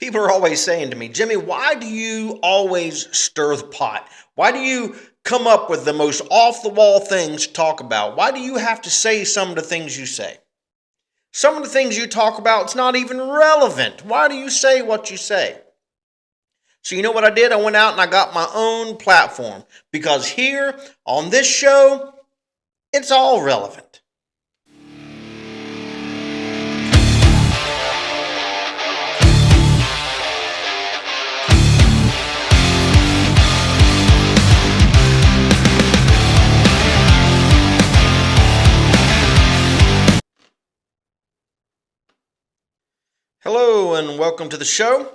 People are always saying to me, Jimmy, why do you always stir the pot? Why do you come up with the most off the wall things to talk about? Why do you have to say some of the things you say? Some of the things you talk about, it's not even relevant. Why do you say what you say? So you know what I did? I went out and I got my own platform because here on this show, it's all relevant. Hello and welcome to the show.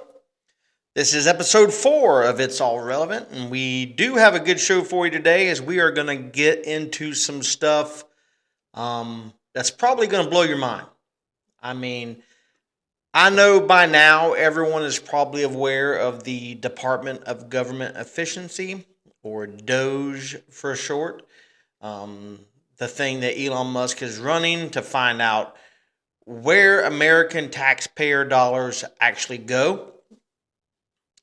This is episode 4 of It's All Relevant, and we do have a good show for you today as we are going to get into some stuff that's probably going to blow your mind. I mean, I know by now everyone is probably aware of the Department of Government Efficiency, or DOGE for short, the thing that Elon Musk is running to find out where American taxpayer dollars actually go.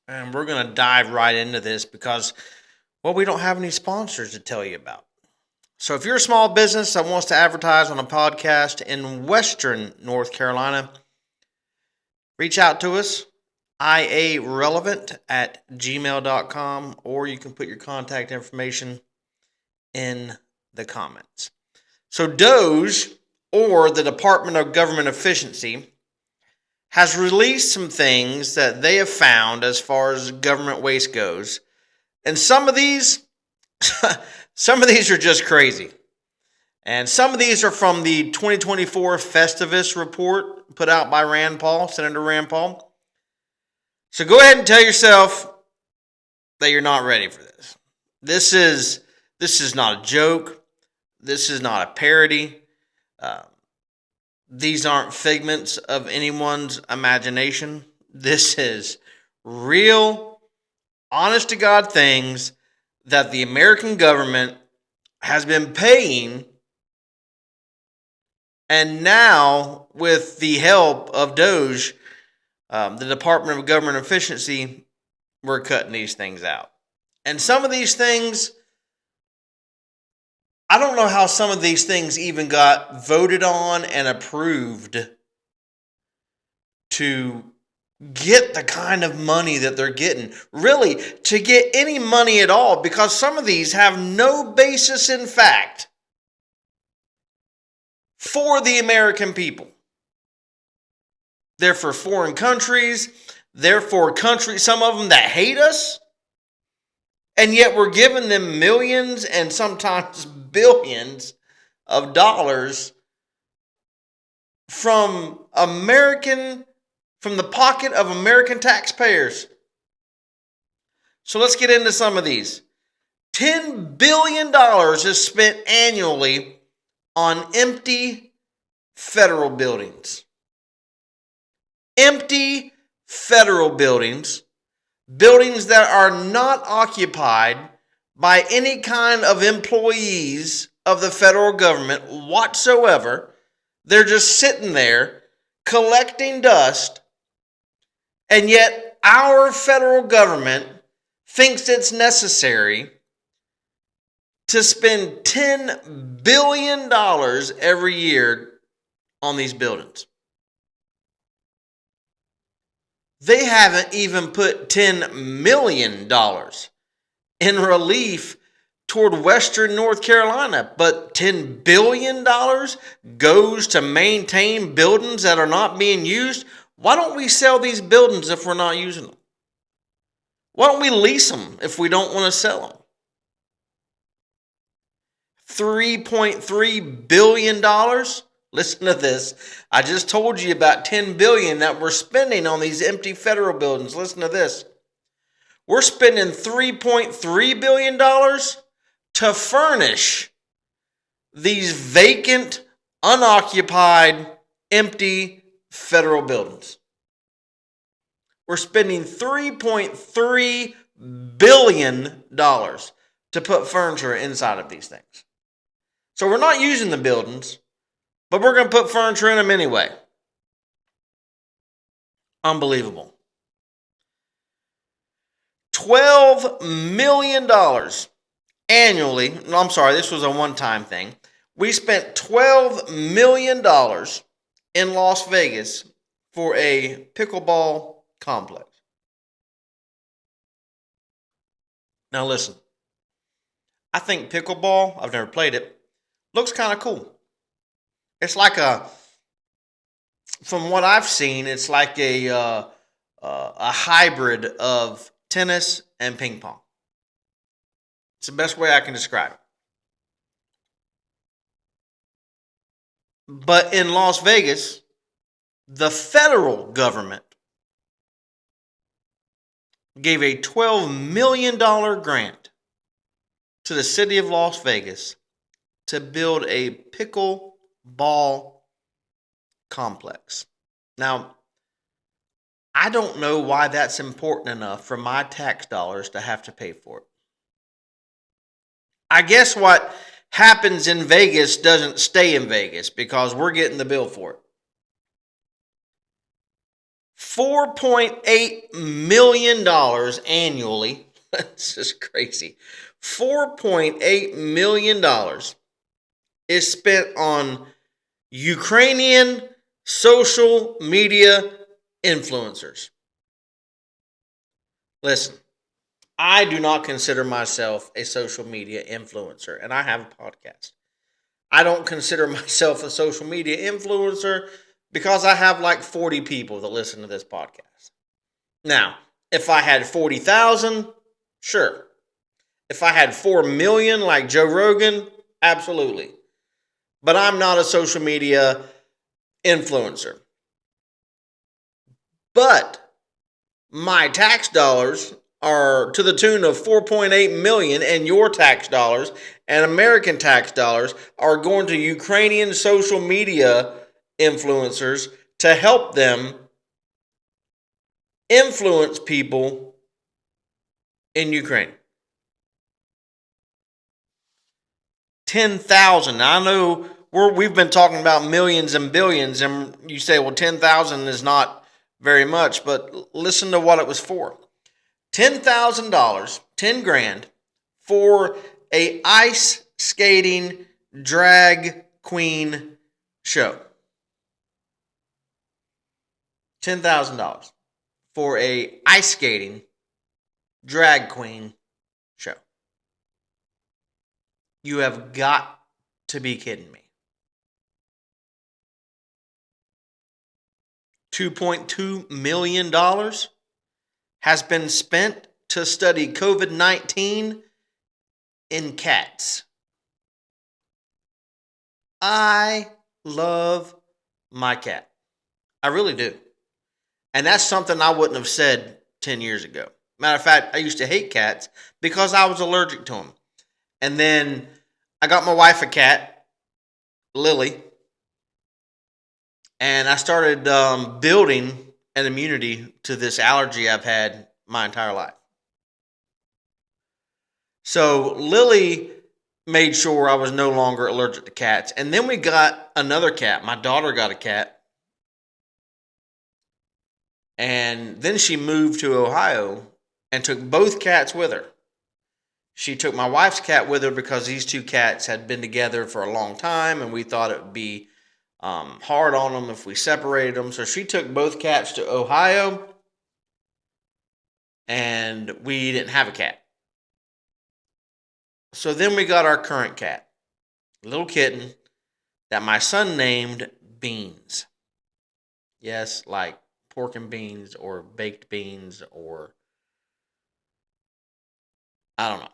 And we're going to dive right into this because, well, we don't have any sponsors to tell you about. So if you're a small business that wants to advertise on a podcast in Western North Carolina, reach out to us, iarelevant@gmail.com, or you can put your contact information in the comments. So DOGE, or the Department of Government Efficiency, has released some things that they have found as far as government waste goes. And some of these are just crazy. And some of these are from the 2024 Festivus report put out by Senator Rand Paul. So go ahead and tell yourself that you're not ready for this. This is not a joke. This is not a parody. These aren't figments of anyone's imagination. This is real, honest to God things that the American government has been paying, and now with the help of DOGE, the Department of Government Efficiency, we're cutting these things out. And some of these things, I don't know how some of these things even got voted on and approved to get the kind of money that they're getting. Really, to get any money at all, because some of these have no basis in fact for the American people. They're for foreign countries. They're for countries, some of them that hate us. And yet we're giving them millions and sometimes billions of dollars from the pocket of American taxpayers. So let's get into some of these. $10 billion is spent annually on empty federal buildings. Empty federal buildings. Buildings that are not occupied by any kind of employees of the federal government whatsoever. They're just sitting there collecting dust, and yet our federal government thinks it's necessary to spend $10 billion every year on these buildings. They haven't even put $10 million in relief toward Western North Carolina, but $10 billion goes to maintain buildings that are not being used. Why don't we sell these buildings if we're not using them? Why don't we lease them if we don't want to sell them? $3.3 billion. Listen to this. I just told you about $10 billion that we're spending on these empty federal buildings. Listen to this. We're spending $3.3 billion to furnish these vacant, unoccupied, empty federal buildings. We're spending $3.3 billion to put furniture inside of these things. So we're not using the buildings, but we're going to put furniture in them anyway. Unbelievable. $12 million annually. No, I'm sorry, this was a one-time thing. We spent $12 million in Las Vegas for a pickleball complex. Now listen, I think pickleball, I've never played it, looks kind of cool. It's like from what I've seen, it's like a hybrid of tennis and ping pong. It's the best way I can describe it. But in Las Vegas, the federal government gave a $12 million grant to the city of Las Vegas to build a pickleball complex. Now, I don't know why that's important enough for my tax dollars to have to pay for it. I guess what happens in Vegas doesn't stay in Vegas because we're getting the bill for it. $4.8 million annually. That's just crazy. $4.8 million is spent on Ukrainian social media influencers. Listen, I do not consider myself a social media influencer, and I have a podcast. I don't consider myself a social media influencer because I have like 40 people that listen to this podcast. Now, if I had 40,000, sure. If I had 4 million like Joe Rogan, absolutely. But I'm not a social media influencer. But my tax dollars are to the tune of 4.8 million, and your tax dollars and American tax dollars are going to Ukrainian social media influencers to help them influence people in Ukraine. 10,000. I know we've been talking about millions and billions, and you say, well, 10,000 is not very much, but listen to what it was for. $10,000, 10 grand for a ice skating drag queen show. $10,000 for a ice skating drag queen show. You have got to be kidding me. $2.2 million has been spent to study COVID-19 in cats. I love my cat. I really do. And that's something I wouldn't have said 10 years ago. Matter of fact, I used to hate cats because I was allergic to them. And then I got my wife a cat, Lily, and I started building an immunity to this allergy I've had my entire life. So Lily made sure I was no longer allergic to cats. And then we got another cat. My daughter got a cat. And then she moved to Ohio and took both cats with her. She took my wife's cat with her because these two cats had been together for a long time, and we thought it would be hard on them if we separated them. So she took both cats to Ohio, and we didn't have a cat. So then we got our current cat, a little kitten that my son named Beans. Yes, like pork and beans or baked beans or I don't know.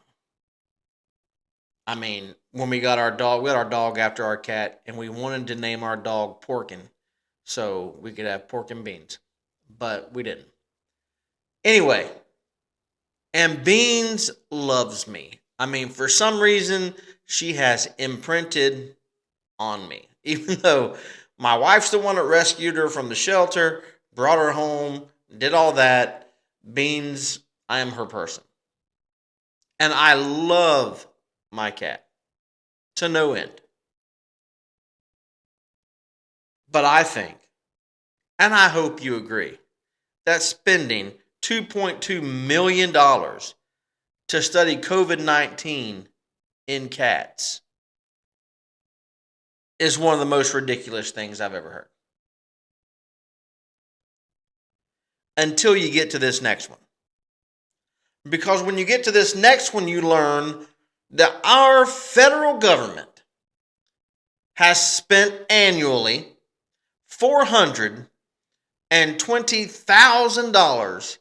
I mean, when we got our dog, we got our dog after our cat, and we wanted to name our dog Porkin so we could have pork and beans, but we didn't. Anyway, and Beans loves me. I mean, for some reason, she has imprinted on me. Even though my wife's the one that rescued her from the shelter, brought her home, did all that, Beans, I am her person. And I love my cat to no end. But I think, and I hope you agree, that spending $2.2 million to study COVID-19 in cats is one of the most ridiculous things I've ever heard. Until you get to this next one. Because when you get to this next one, you learn that our federal government has spent annually $420,000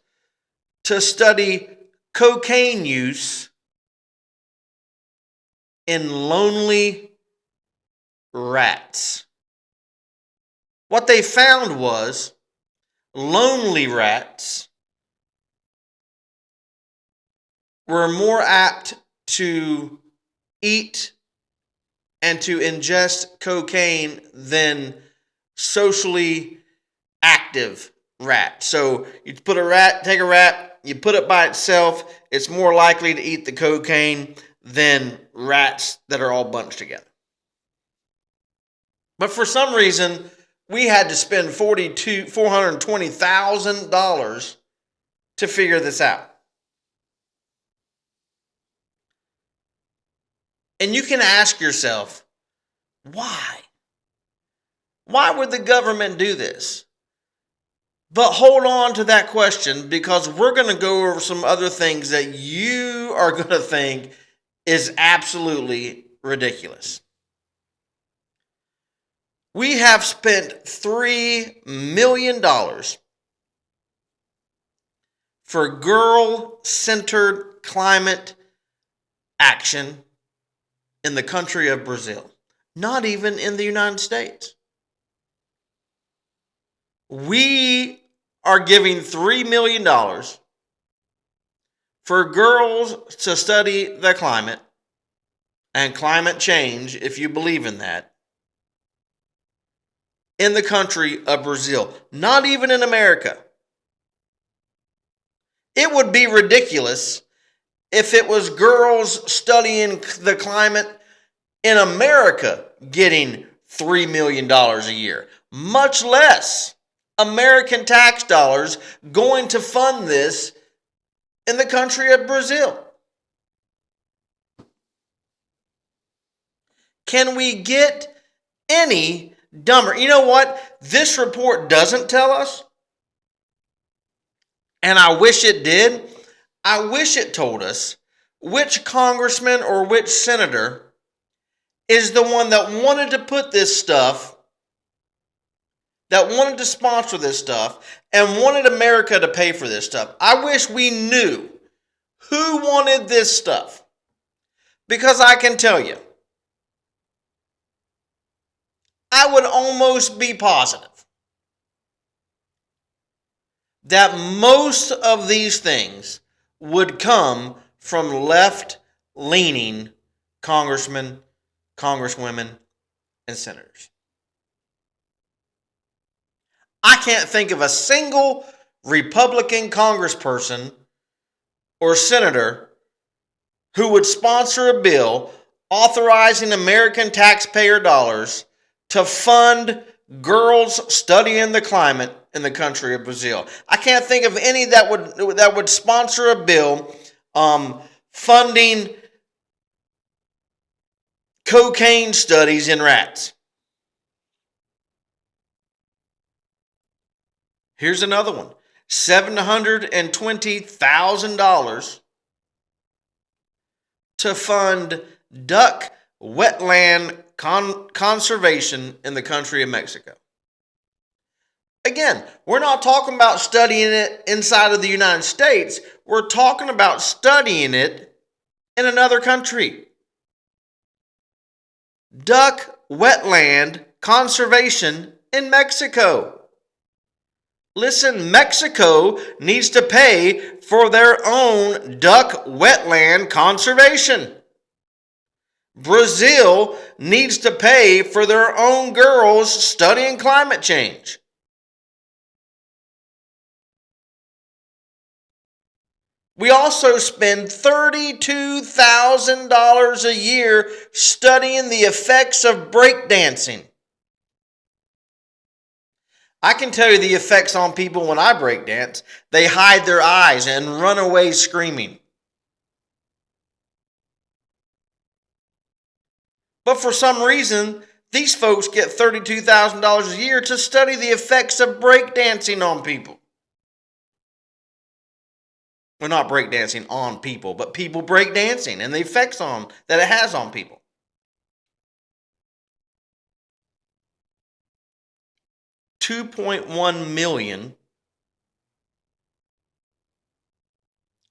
to study cocaine use in lonely rats. What they found was lonely rats were more apt to eat and to ingest cocaine than socially active rats. So you take a rat, you put it by itself, it's more likely to eat the cocaine than rats that are all bunched together. But for some reason, we had to spend $420,000 to figure this out. And you can ask yourself, why? Why would the government do this? But hold on to that question, because we're going to go over some other things that you are going to think is absolutely ridiculous. We have spent $3 million for girl-centered climate action in the country of Brazil. Not even in the United States. We are giving $3 million for girls to study the climate and climate change, if you believe in that, in the country of Brazil. Not even in America. It would be ridiculous if it was girls studying the climate in America getting $3 million a year. Much less American tax dollars going to fund this in the country of Brazil. Can we get any dumber? You know what this report doesn't tell us? And I wish it did. I wish it told us which congressman or which senator is the one that wanted to put this stuff, that wanted to sponsor this stuff, and wanted America to pay for this stuff. I wish we knew who wanted this stuff. Because I can tell you, I would almost be positive that most of these things would come from left-leaning congressmen, congresswomen, and senators. I can't think of a single Republican congressperson or senator who would sponsor a bill authorizing American taxpayer dollars to fund girls studying the climate in the country of Brazil. I can't think of any that would sponsor a bill funding cocaine studies in rats. Here's another one. $720,000 to fund duck wetland conservation in the country of Mexico. Again, we're not talking about studying it inside of the United States. We're talking about studying it in another country. Duck wetland conservation in Mexico. Listen, Mexico needs to pay for their own duck wetland conservation. Brazil needs to pay for their own girls studying climate change. We also spend $32,000 a year studying the effects of breakdancing. I can tell you the effects on people when I break dance. They hide their eyes and run away screaming. But for some reason, these folks get $32,000 a year to study the effects of breakdancing on people. Well, not breakdancing on people, but people breakdancing and the effects that it has on people. $2.1 million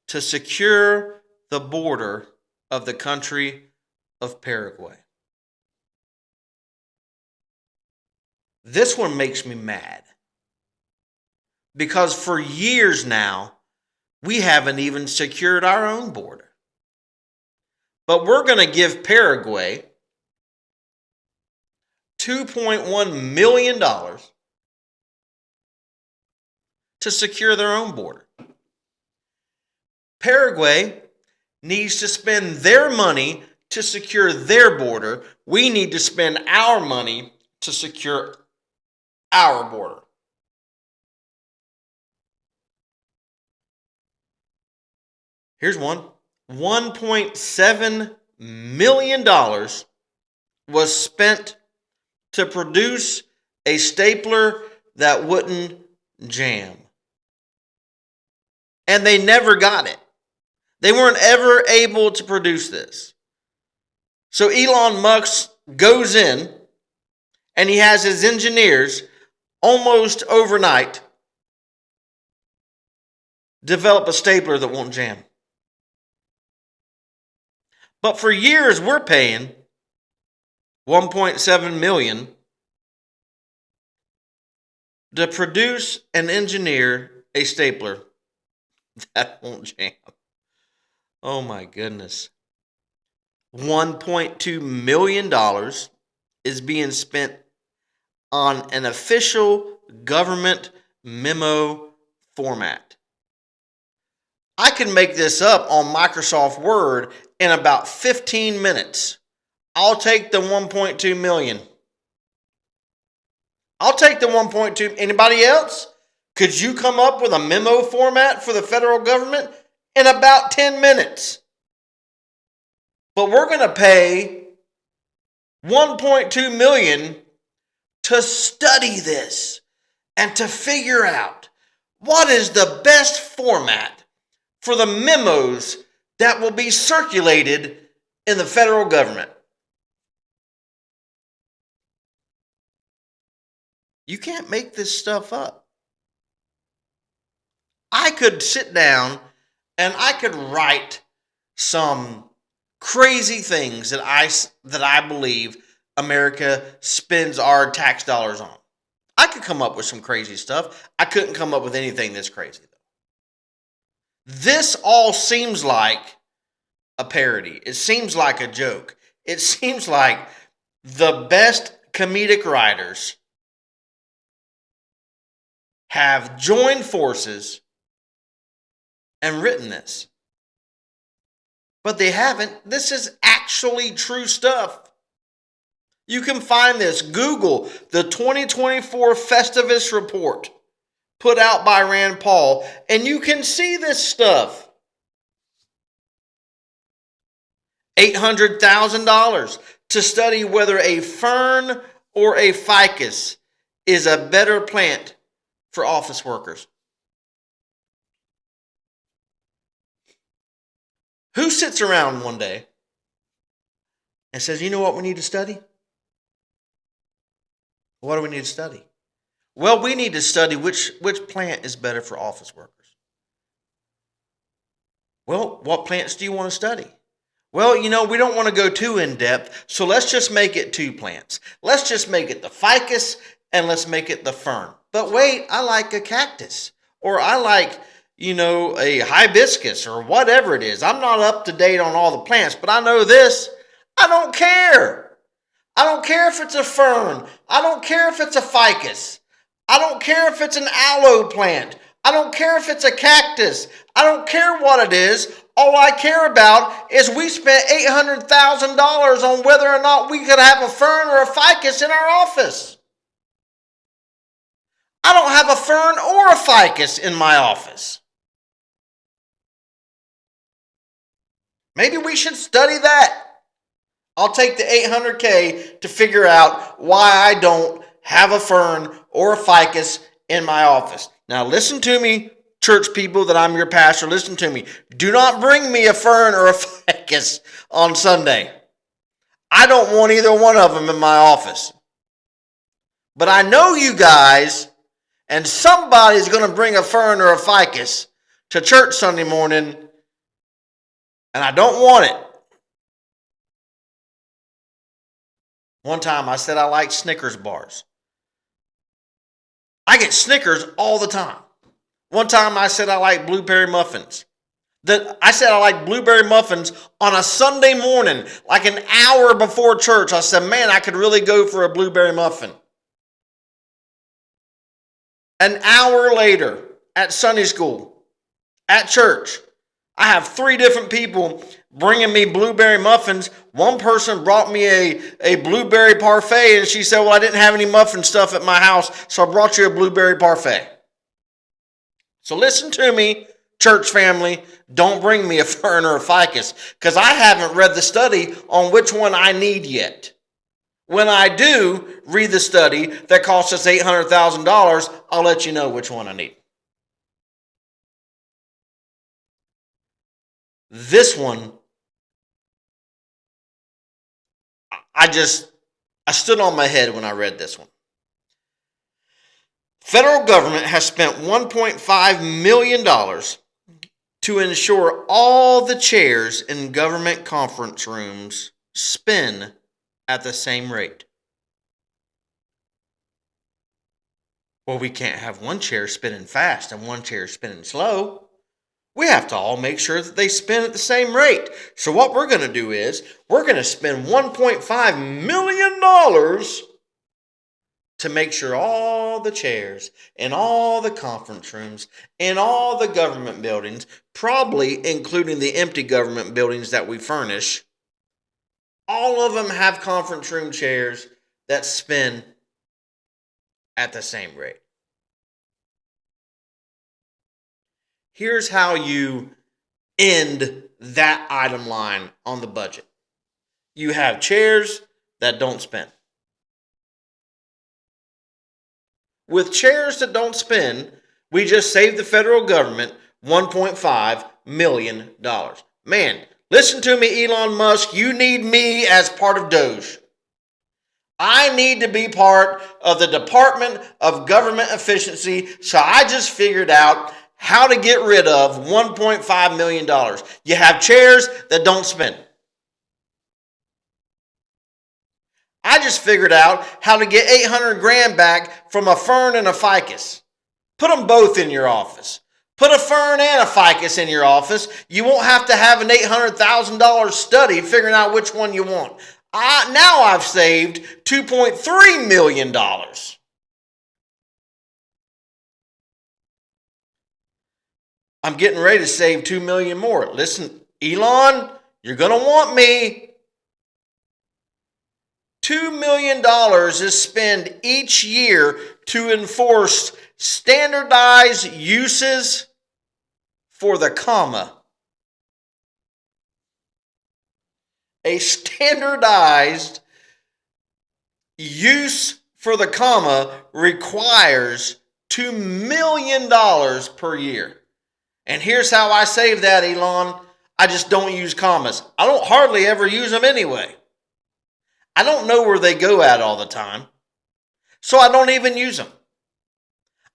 to secure the border of the country of Paraguay. This one makes me mad because for years now, we haven't even secured our own border. But we're going to give Paraguay $2.1 million to secure their own border. Paraguay needs to spend their money to secure their border. We need to spend our money to secure our border. Here's one. $1.7 million was spent to produce a stapler that wouldn't jam. And they never got it. They weren't ever able to produce this. So Elon Musk goes in and he has his engineers almost overnight develop a stapler that won't jam. But for years we're paying $1.7 million to produce and engineer a stapler that won't jam. Oh my goodness. $1.2 million is being spent on an official government memo format. I can make this up on Microsoft Word in about 15 minutes. I'll take the 1.2 million. I'll take the 1.2. Anybody else? Could you come up with a memo format for the federal government in about 10 minutes? But we're going to pay $1.2 million to study this and to figure out what is the best format for the memos that will be circulated in the federal government. You can't make this stuff up. I could sit down and I could write some crazy things that I believe America spends our tax dollars on. I could come up with some crazy stuff. I couldn't come up with anything this crazy, though. This all seems like a parody. It seems like a joke. It seems like the best comedic writers have joined forces and written this. But they haven't. This is actually true stuff. You can find this. Google the 2024 Festivus Report put out by Rand Paul, and you can see this stuff. $800,000 to study whether a fern or a ficus is a better plant for office workers. Who sits around one day and says, you know what we need to study? What do we need to study? Well, we need to study which plant is better for office workers. Well, what plants do you want to study? Well, we don't want to go too in depth, so let's just make it 2 plants. Let's just make it the ficus and let's make it the fern. But wait, I like a cactus, or I like, a hibiscus or whatever it is. I'm not up to date on all the plants, but I know this. I don't care. I don't care if it's a fern. I don't care if it's a ficus. I don't care if it's an aloe plant. I don't care if it's a cactus. I don't care what it is. All I care about is we spent $800,000 on whether or not we could have a fern or a ficus in our office. I don't have a fern or a ficus in my office. Maybe we should study that. I'll take the 800K to figure out why I don't have a fern or a ficus in my office. Now listen to me, church people, that I'm your pastor. Listen to me. Do not bring me a fern or a ficus on Sunday. I don't want either one of them in my office. But I know you guys, and somebody's going to bring a fern or a ficus to church Sunday morning, and I don't want it. One time I said I like Snickers bars. I get Snickers all the time. One time I said I like blueberry muffins. I said I like blueberry muffins on a Sunday morning, like an hour before church. I said, man, I could really go for a blueberry muffin. An hour later at Sunday school, at church, I have 3 different people bringing me blueberry muffins. One person brought me a blueberry parfait, and she said, well, I didn't have any muffin stuff at my house, so I brought you a blueberry parfait. So listen to me, church family. Don't bring me a fern or a ficus, because I haven't read the study on which one I need yet. When I do read the study that costs us $800,000, I'll let you know which one I need. This one, I stood on my head when I read this one. Federal government has spent $1.5 million to ensure all the chairs in government conference rooms spin at the same rate. Well, we can't have one chair spinning fast and one chair spinning slow. We have to all make sure that they spin at the same rate. So what we're going to do is we're going to spend $1.5 million to make sure all the chairs in all the conference rooms, in all the government buildings, probably including the empty government buildings that we furnish, all of them have conference room chairs that spin at the same rate. Here's how you end that item line on the budget. You have chairs that don't spin. With chairs that don't spin, we just saved the federal government $1.5 million. Man, listen to me, Elon Musk. You need me as part of Doge. I need to be part of the Department of Government Efficiency, so I just figured out how to get rid of $1.5 million. You have chairs that don't spin. I just figured out how to get 800 grand back from a fern and a ficus. Put them both in your office. Put a fern and a ficus in your office. You won't have to have an $800,000 study figuring out which one you want. Now I've saved $2.3 million. I'm getting ready to save $2 million more. Listen, Elon, you're going to want me. $2 million is spent each year to enforce standardized uses for the comma. A standardized use for the comma requires $2 million per year. And here's how I save that, Elon. I just don't use commas. I don't hardly ever use them anyway. I don't know where they go at all the time, so I don't even use them.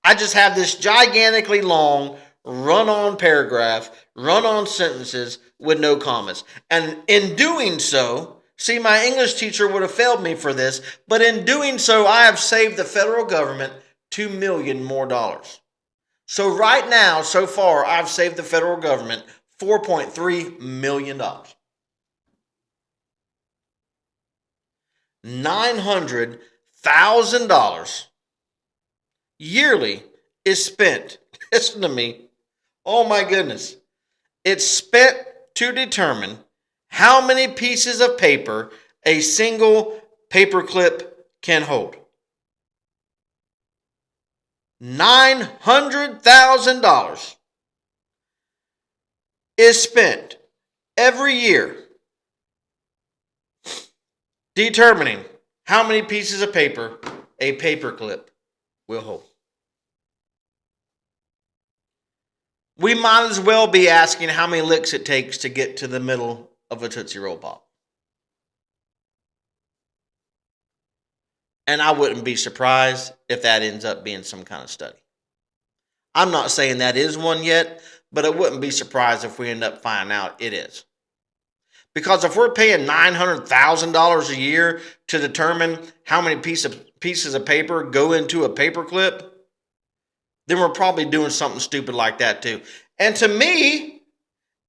I just have this gigantically long run-on paragraph, run-on sentences with no commas. And in doing so, see, my English teacher would have failed me for this, but in doing so, I have saved the federal government $2 million more. So right now, so far, I've saved the federal government $4.3 million. $900,000 yearly is spent. Listen to me. Oh my goodness. It's spent to determine how many pieces of paper a single paperclip can hold. $900,000 is spent every year determining how many pieces of paper a paperclip will hold. We might as well be asking how many licks it takes to get to the middle of a Tootsie Roll Pop. And I wouldn't be surprised if that ends up being some kind of study. I'm not saying that is one yet, but I wouldn't be surprised if we end up finding out it is. Because if we're paying $900,000 a year to determine how many pieces of paper go into a paperclip, then we're probably doing something stupid like that too. And to me,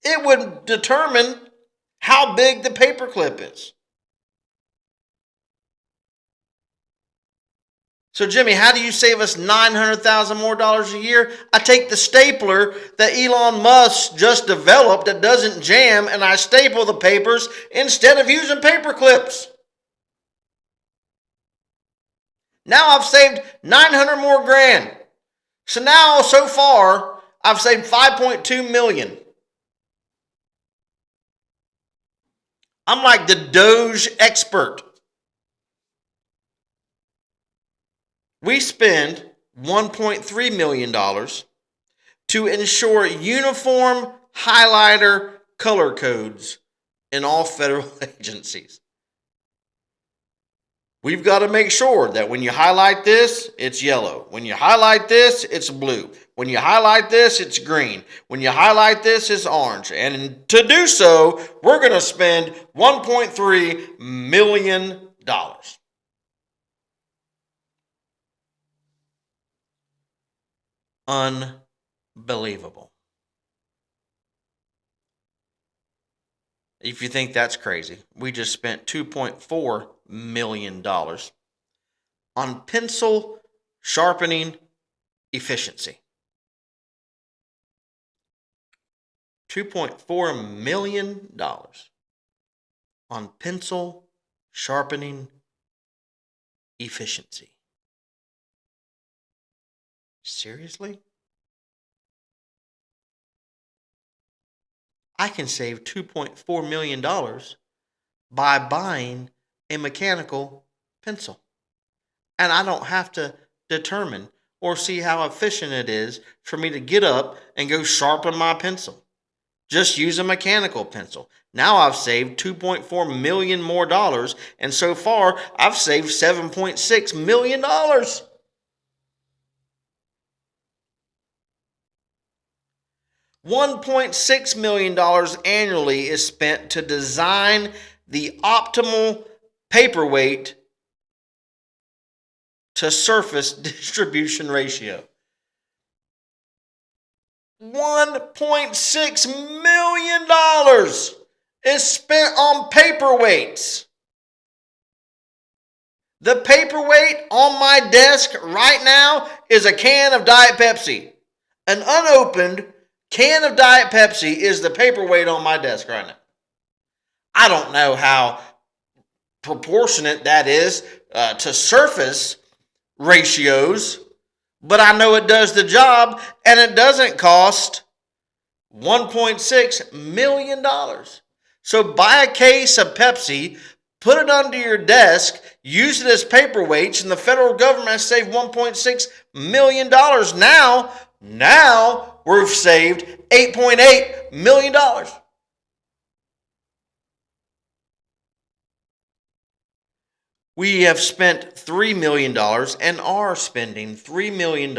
it would determine how big the paperclip is. So Jimmy, how do you save us $900,000 more a year? I take the stapler that Elon Musk just developed that doesn't jam, and I staple the papers instead of using paper clips. Now I've saved 900 more grand. So now, so far, I've saved 5.2 million. I'm like the Doge expert. We spend $1.3 million to ensure uniform highlighter color codes in all federal agencies. We've got to make sure that when you highlight this, it's yellow. When you highlight this, it's blue. When you highlight this, it's green. When you highlight this, it's orange. And to do so, we're going to spend $1.3 million. Unbelievable. If you think that's crazy, we just spent $2.4 million on pencil sharpening efficiency. $2.4 million on pencil sharpening efficiency. Seriously? I can save $2.4 million by buying a mechanical pencil. And I don't have to determine or see how efficient it is for me to get up and go sharpen my pencil. Just use a mechanical pencil. Now I've saved $2.4 million more, and so far I've saved $7.6 million. $1.6 million annually is spent to design the optimal paperweight to surface distribution ratio. $1.6 million is spent on paperweights. The paperweight on my desk right now is a can of Diet Pepsi. An unopened can of Diet Pepsi is the paperweight on my desk right now. I don't know how proportionate that is to surface ratios, but I know it does the job, and it doesn't cost $1.6 million. So buy a case of Pepsi, put it under your desk, use it as paperweights, and the federal government has saved $1.6 million. Now we've saved $8.8 million. We have spent $3 million and are spending $3 million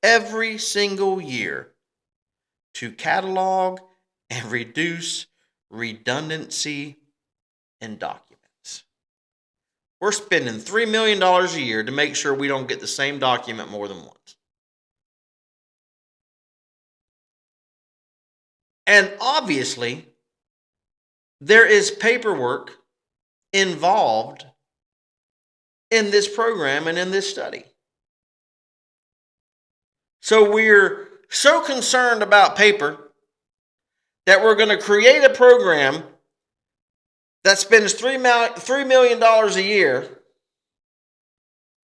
every single year to catalog and reduce redundancy in documents. We're spending $3 million a year to make sure we don't get the same document more than once. And obviously, there is paperwork involved in this program and in this study. So we're so concerned about paper that we're going to create a program that spends $3 million a year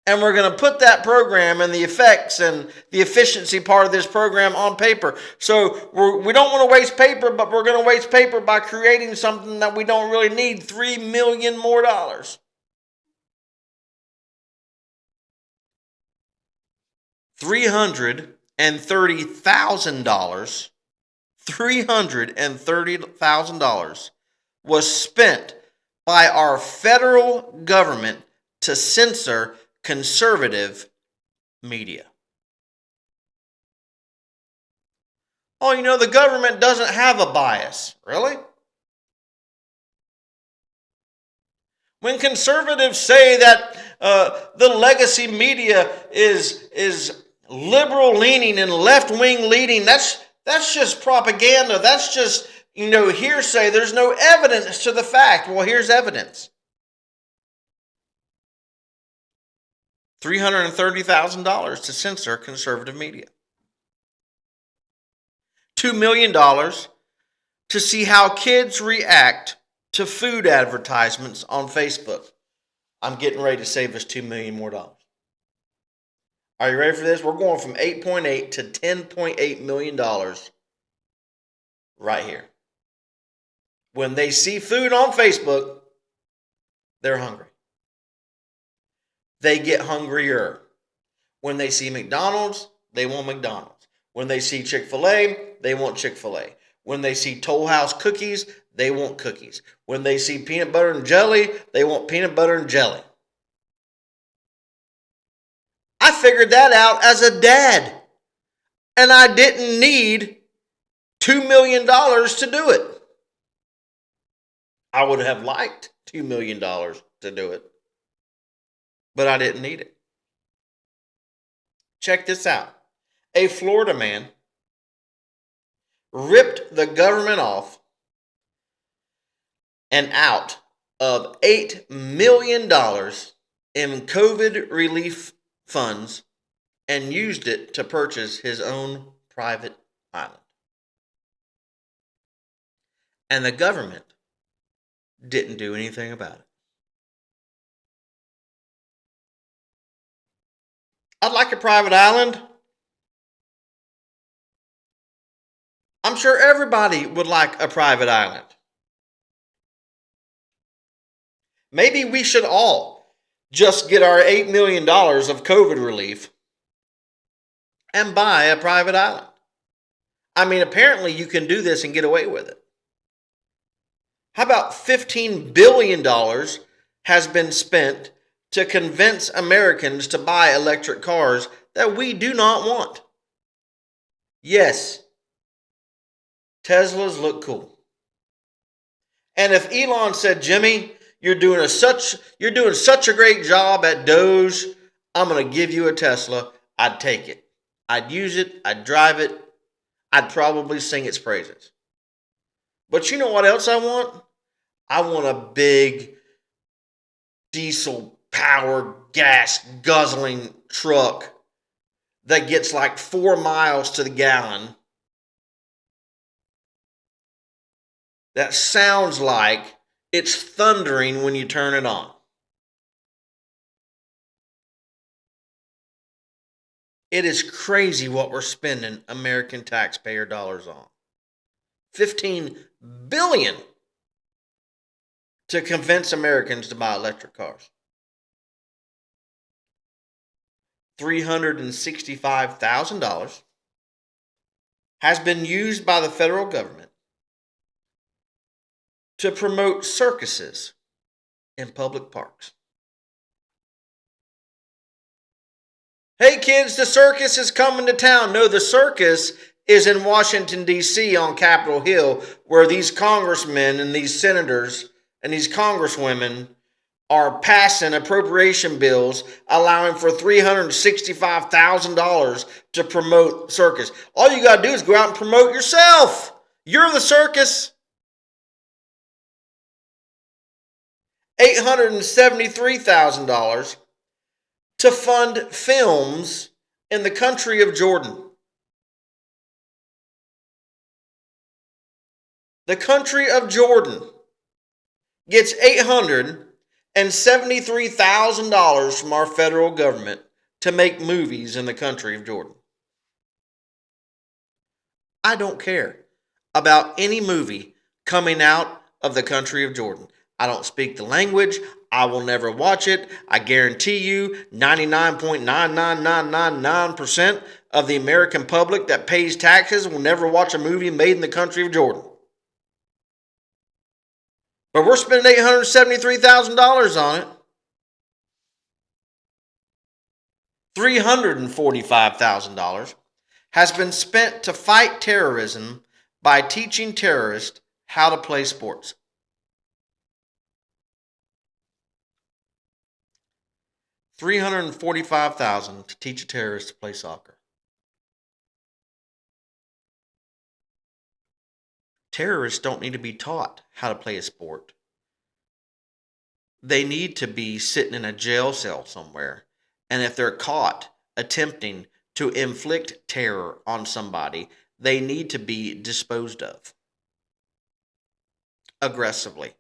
And we're going to put that program and the effects and the efficiency part of this program on paper. So we don't want to waste paper, but we're going to waste paper by creating something that we don't really need. $3 million more. $330,000. $330,000 was spent by our federal government to censor conservative media. Oh, the government doesn't have a bias. Really? When conservatives say that the legacy media is liberal leaning and left wing leaning, that's just propaganda. That's just hearsay. There's no evidence to the fact. Well, here's evidence. $330,000 to censor conservative media. $2 million to see how kids react to food advertisements on Facebook. I'm getting ready to save us $2 million more. Are you ready for this? We're going from $8.8 to $10.8 million right here. When they see food on Facebook, they're hungry. They get hungrier. When they see McDonald's, they want McDonald's. When they see Chick-fil-A, they want Chick-fil-A. When they see Toll House cookies, they want cookies. When they see peanut butter and jelly, they want peanut butter and jelly. I figured that out as a dad. And I didn't need $2 million to do it. I would have liked $2 million to do it. But I didn't need it. Check this out. A Florida man ripped the government off and out of $8 million in COVID relief funds and used it to purchase his own private island. And the government didn't do anything about it. I'd like a private island. I'm sure everybody would like a private island. Maybe we should all just get our $8 million of COVID relief and buy a private island. I mean, apparently you can do this and get away with it. How about $15 billion has been spent to convince Americans to buy electric cars that we do not want? Yes, Teslas look cool. And if Elon said, Jimmy, you're doing such a great job at Doge, I'm going to give you a Tesla, I'd take it. I'd use it, I'd drive it, I'd probably sing its praises. But you know what else I want? I want a big diesel powered gas guzzling truck that gets like 4 miles to the gallon. That sounds like it's thundering when you turn it on. It is crazy what we're spending American taxpayer dollars on. $15 billion to convince Americans to buy electric cars. $365,000 has been used by the federal government to promote circuses in public parks. Hey kids, the circus is coming to town. No, the circus is in Washington, D.C. on Capitol Hill, where these congressmen and these senators and these congresswomen are passing appropriation bills allowing for $365,000 to promote circus. All you got to do is go out and promote yourself. You're the circus. $873,000 to fund films in the country of Jordan. The country of Jordan gets $873,000 and $73,000 from our federal government to make movies in the country of Jordan. I don't care about any movie coming out of the country of Jordan. I don't speak the language. I will never watch it. I guarantee you 99.99999% of the American public that pays taxes will never watch a movie made in the country of Jordan. But we're spending $873,000 on it. $345,000 has been spent to fight terrorism by teaching terrorists how to play sports. $345,000 to teach a terrorist to play soccer. Terrorists don't need to be taught how to play a sport. They need to be sitting in a jail cell somewhere. And if they're caught attempting to inflict terror on somebody, they need to be disposed of aggressively.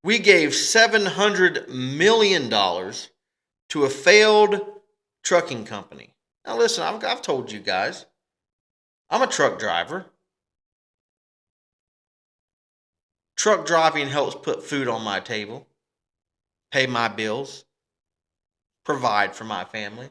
We gave $700 million to a failed trucking company. Now listen, I've told you guys, I'm a truck driver. Truck driving helps put food on my table, pay my bills, provide for my family.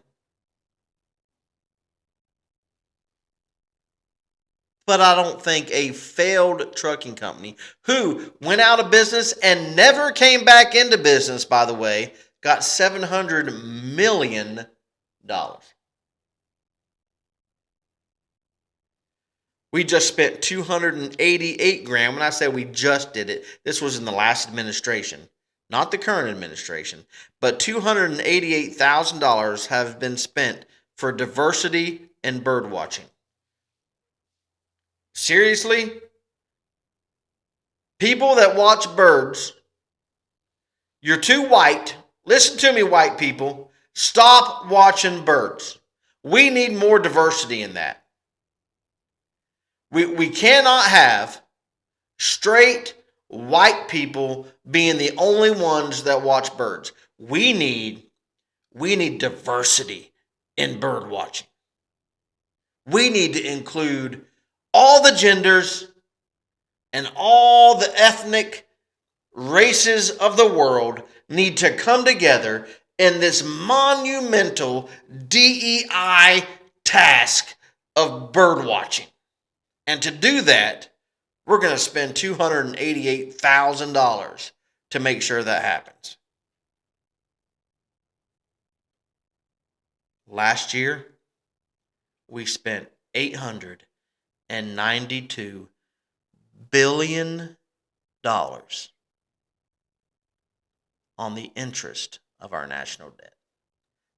But I don't think a failed trucking company who went out of business and never came back into business, by the way, got $700 million. We just spent $288 grand. When I say we just did it, this was in the last administration, not the current administration, but $288,000 have been spent for diversity and bird watching. Seriously? People that watch birds, you're too white. Listen to me, white people. Stop watching birds. We need more diversity in that. We cannot have straight white people being the only ones that watch birds. We need diversity in bird watching. We need to include all the genders and all the ethnic races of the world need to come together in this monumental DEI task of bird watching. And to do that, we're going to spend $288,000 to make sure that happens. Last year, we spent $892 billion on the interest of our national debt.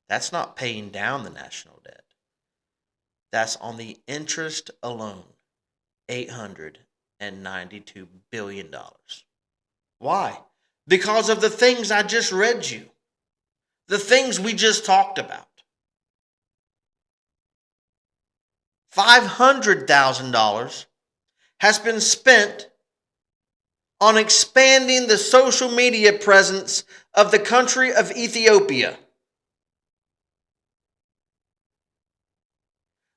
That's not paying down the national debt. That's on the interest alone. $892 billion. Why? Because of the things I just read you. The things we just talked about. $500,000 has been spent on expanding the social media presence of the country of Ethiopia.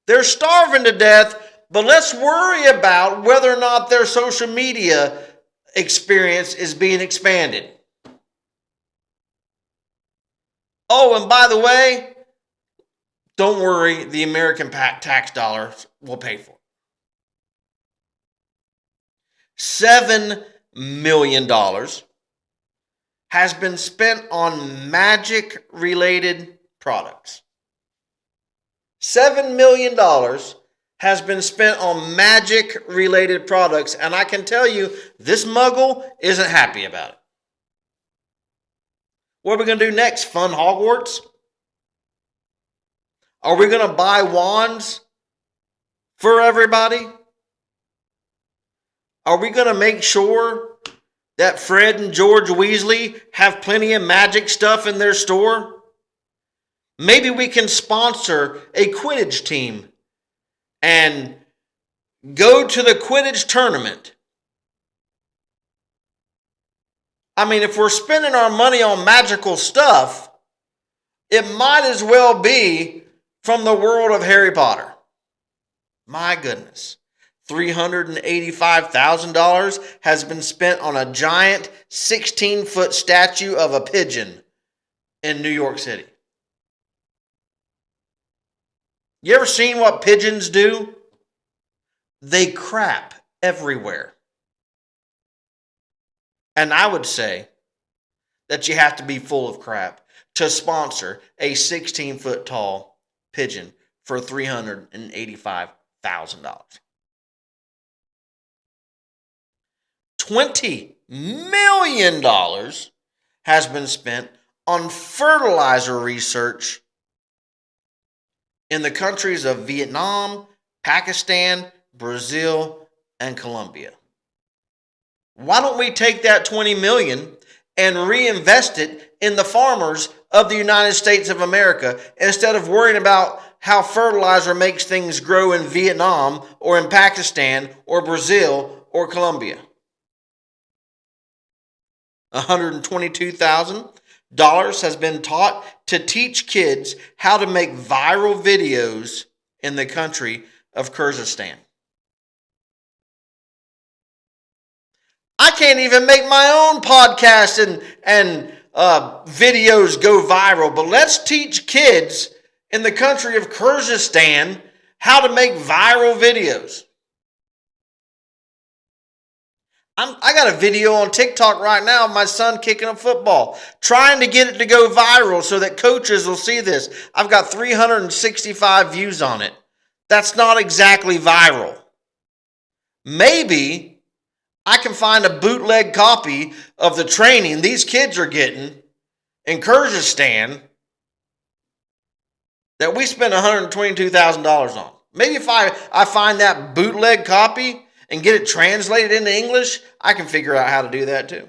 They're starving to death, but let's worry about whether or not their social media experience is being expanded. Oh, and by the way, don't worry, the American tax dollars will pay for it. $7 million has been spent on magic-related products. $7 million has been spent on magic-related products, and I can tell you, this muggle isn't happy about it. What are we going to do next? Fund Hogwarts? Are we going to buy wands for everybody? Are we going to make sure that Fred and George Weasley have plenty of magic stuff in their store? Maybe we can sponsor a Quidditch team and go to the Quidditch tournament I mean, if we're spending our money on magical stuff, it might as well be from the world of Harry Potter. My goodness. $385,000 has been spent on a giant 16-foot statue of a pigeon in New York City. You ever seen what pigeons do? They crap everywhere. And I would say that you have to be full of crap to sponsor a 16-foot tall pigeon for $385,000. $20 million has been spent on fertilizer research in the countries of Vietnam, Pakistan, Brazil, and Colombia. Why don't we take that $20 million and reinvest it in the farmers of the United States of America instead of worrying about how fertilizer makes things grow in Vietnam or in Pakistan or Brazil or Colombia? $122,000 has been taught to teach kids how to make viral videos in the country of Kyrgyzstan. I can't even make my own podcast and videos go viral, but let's teach kids in the country of Kyrgyzstan how to make viral videos. I got a video on TikTok right now of my son kicking a football, trying to get it to go viral so that coaches will see this. I've got 365 views on it. That's not exactly viral. Maybe I can find a bootleg copy of the training these kids are getting in Kyrgyzstan that we spent $122,000 on. Maybe if I find that bootleg copy and get it translated into English, I can figure out how to do that too.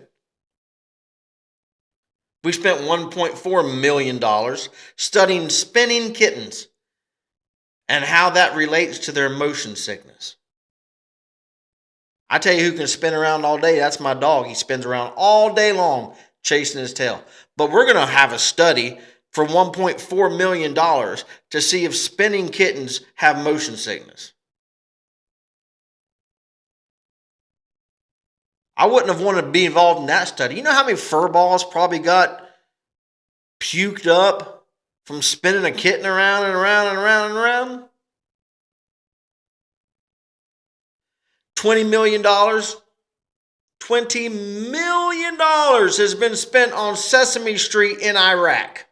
We spent $1.4 million studying spinning kittens and how that relates to their motion sickness. I tell you who can spin around all day, that's my dog. He spins around all day long chasing his tail. But we're going to have a study for $1.4 million to see if spinning kittens have motion sickness. I wouldn't have wanted to be involved in that study. You know how many fur balls probably got puked up from spinning a kitten around and around and around and around? $20 million. $20 million has been spent on Sesame Street in Iraq.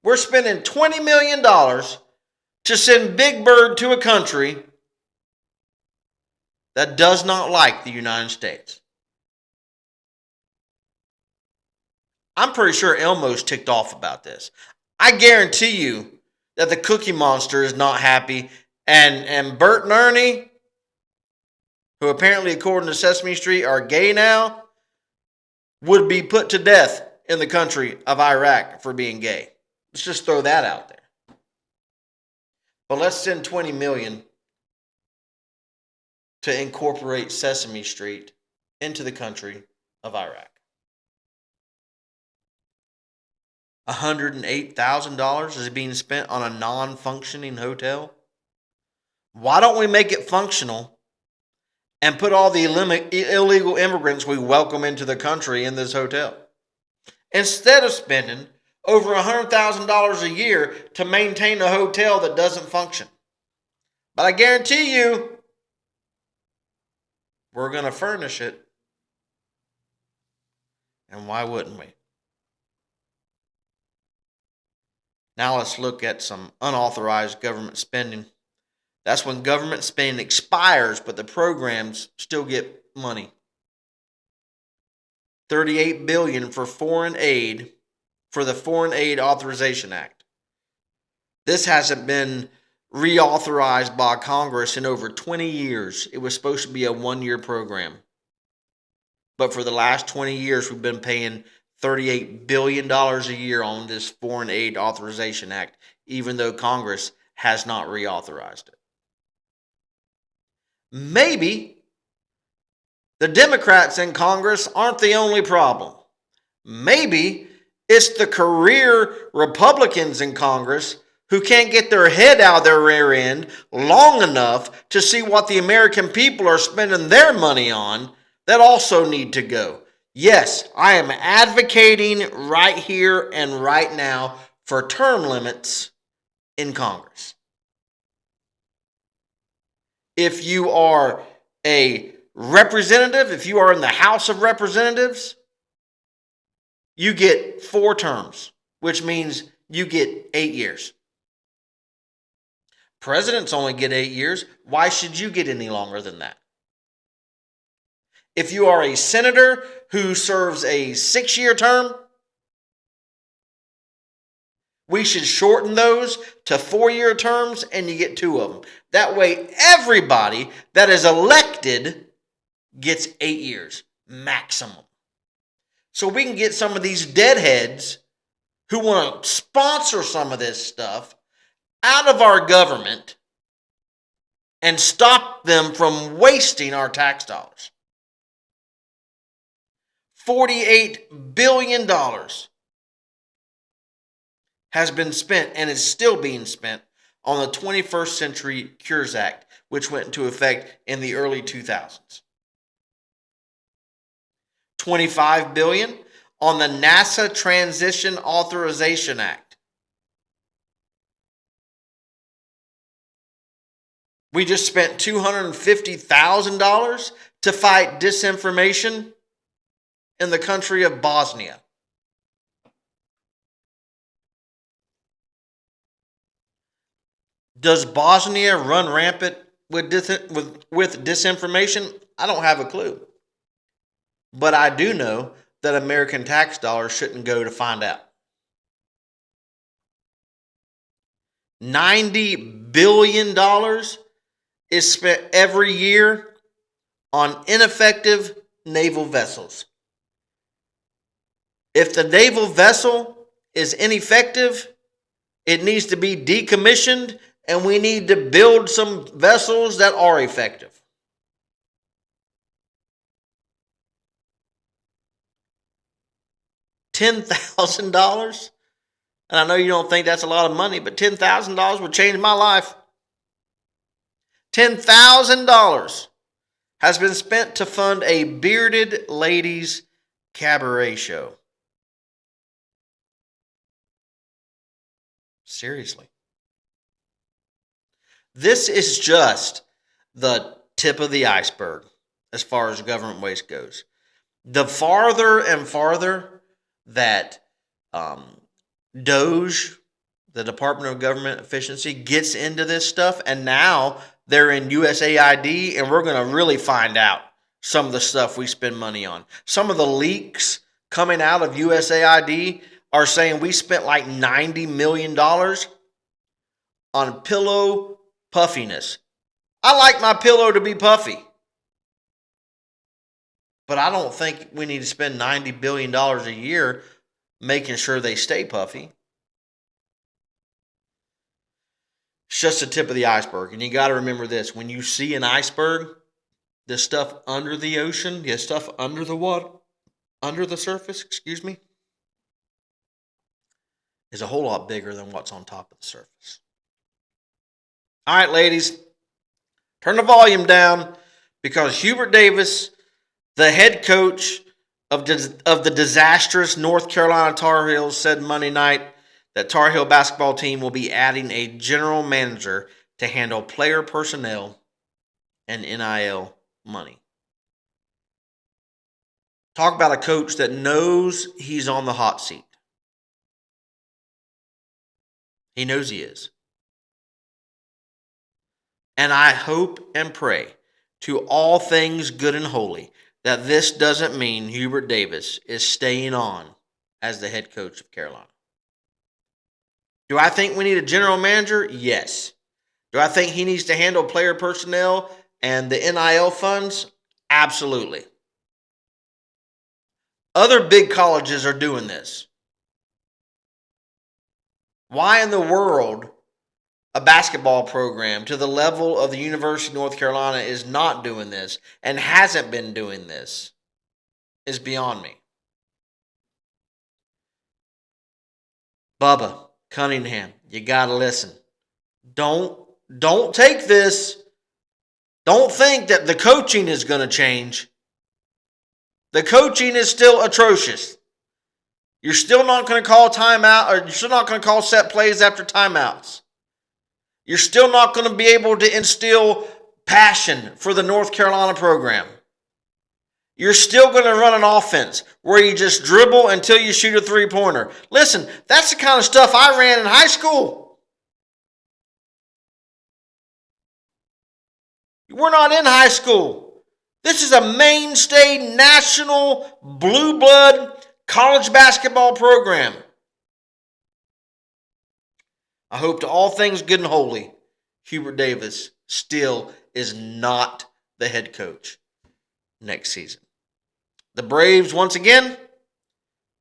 We're spending $20 million to send Big Bird to a country that does not like the United States. I'm pretty sure Elmo's ticked off about this. I guarantee you that the Cookie Monster is not happy, and Bert and Ernie, who apparently, according to Sesame Street, are gay now, would be put to death in the country of Iraq for being gay. Let's just throw that out there. But let's send $20 million to incorporate Sesame Street into the country of Iraq. $108,000 is being spent on a non-functioning hotel. Why don't we make it functional and put all the illegal immigrants we welcome into the country in this hotel, instead of spending over $100,000 a year to maintain a hotel that doesn't function? But I guarantee you, we're going to furnish it. And why wouldn't we? Now let's look at some unauthorized government spending. That's when government spending expires, but the programs still get money. $38 billion for foreign aid for the Foreign Aid Authorization Act. This hasn't been reauthorized by Congress in over 20 years. It was supposed to be a one-year program. But for the last 20 years, we've been paying $38 billion a year on this Foreign Aid Authorization Act, even though Congress has not reauthorized it. Maybe The Democrats in Congress aren't the only problem. Maybe it's the career Republicans in Congress who can't get their head out of their rear end long enough to see what the American people are spending their money on that also need to go. Yes, I am advocating right here and right now for term limits in Congress. If you are a representative, if you are in the House of Representatives, you get 4 terms, which means you get 8 years. Presidents only get 8 years. Why should you get any longer than that? If you are a senator who serves a 6-year term, we should shorten those to 4-year terms and you get 2 of them. That way, everybody that is elected gets 8 years maximum. So we can get some of these deadheads who want to sponsor some of this stuff out of our government and stop them from wasting our tax dollars. $48 billion has been spent and is still being spent on the 21st Century Cures Act, which went into effect in the early 2000s. $25 billion on the NASA Transition Authorization Act. We just spent $250,000 to fight disinformation in the country of Bosnia. Does Bosnia run rampant with disinformation? I don't have a clue. But I do know that American tax dollars shouldn't go to find out. $90 billion is spent every year on ineffective naval vessels. If the naval vessel is ineffective, it needs to be decommissioned, and we need to build some vessels that are effective. $10,000? And I know you don't think that's a lot of money, but $10,000 would change my life. $10,000 has been spent to fund a bearded ladies cabaret show. Seriously. This is just the tip of the iceberg as far as government waste goes. The farther and farther that DOGE, the Department of Government Efficiency, gets into this stuff, and now they're in USAID, and we're going to really find out some of the stuff we spend money on. Some of the leaks coming out of USAID are saying we spent like $90 million on pillow puffiness. I like my pillow to be puffy, but I don't think we need to spend $90 billion a year making sure they stay puffy. It's just the tip of the iceberg. And you got to remember this. When you see an iceberg, the stuff under the ocean, the stuff under the water, under the surface, is a whole lot bigger than what's on top of the surface. All right, ladies, turn the volume down because Hubert Davis, the head coach of the disastrous North Carolina Tar Heels, said Monday night that Tar Heel basketball team will be adding a general manager to handle player personnel and NIL money. Talk about a coach that knows he's on the hot seat. He knows he is. And I hope and pray to all things good and holy that this doesn't mean Hubert Davis is staying on as the head coach of Carolina. Do I think we need a general manager? Yes. Do I think he needs to handle player personnel and the NIL funds? Absolutely. Other big colleges are doing this. Why in the world a basketball program to the level of the University of North Carolina is not doing this and hasn't been doing this is beyond me. Bubba Cunningham, you got to listen. Don't take this. Don't think that the coaching is going to change. The coaching is still atrocious. You're still not going to call timeout, or you're still not going to call set plays after timeouts. You're still not going to be able to instill passion for the North Carolina program. You're still going to run an offense where you just dribble until you shoot a three-pointer. Listen, that's the kind of stuff I ran in high school. We're not in high school. This is a mainstay national blue blood college basketball program. I hope to all things good and holy, Hubert Davis still is not the head coach next season. The Braves, once again,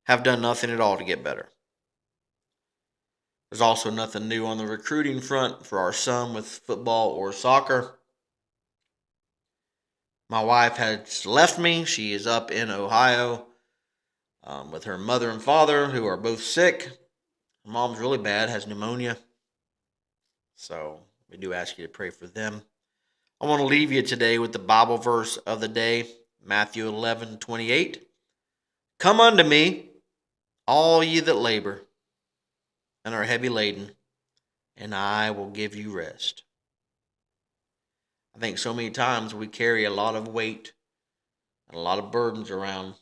have done nothing at all to get better. There's also nothing new on the recruiting front for our son with football or soccer. My wife has left me. She is up in Ohio with her mother and father, who are both sick. Her mom's really bad, has pneumonia. So we do ask you to pray for them. I want to leave you today with the Bible verse of the day, Matthew 11:28. Come unto me, all ye that labor and are heavy laden, and I will give you rest. I think so many times we carry a lot of weight and a lot of burdens around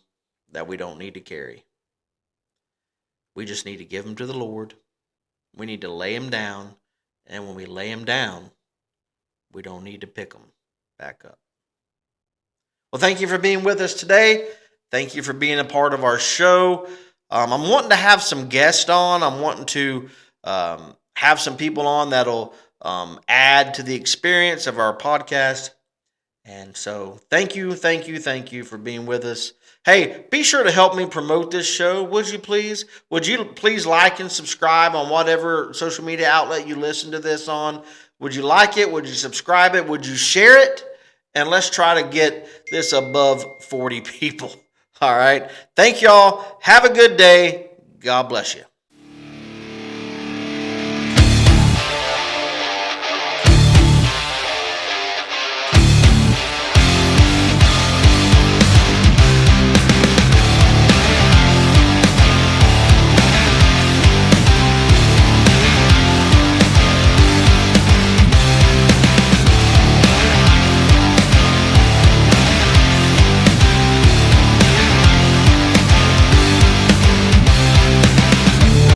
that we don't need to carry. We just need to give them to the Lord. We need to lay them down. And when we lay them down, we don't need to pick them back up. Well, thank you for being with us today. Thank you for being a part of our show. I'm wanting to have some guests on. I'm wanting to have some people on that'll add to the experience of our podcast. And so thank you for being with us. Hey, be sure to help me promote this show, would you please? Would you please like and subscribe on whatever social media outlet you listen to this on? Would you like it? Would you subscribe it? Would you share it? And let's try to get this above 40 people. All right. Thank y'all. Have a good day. God bless you.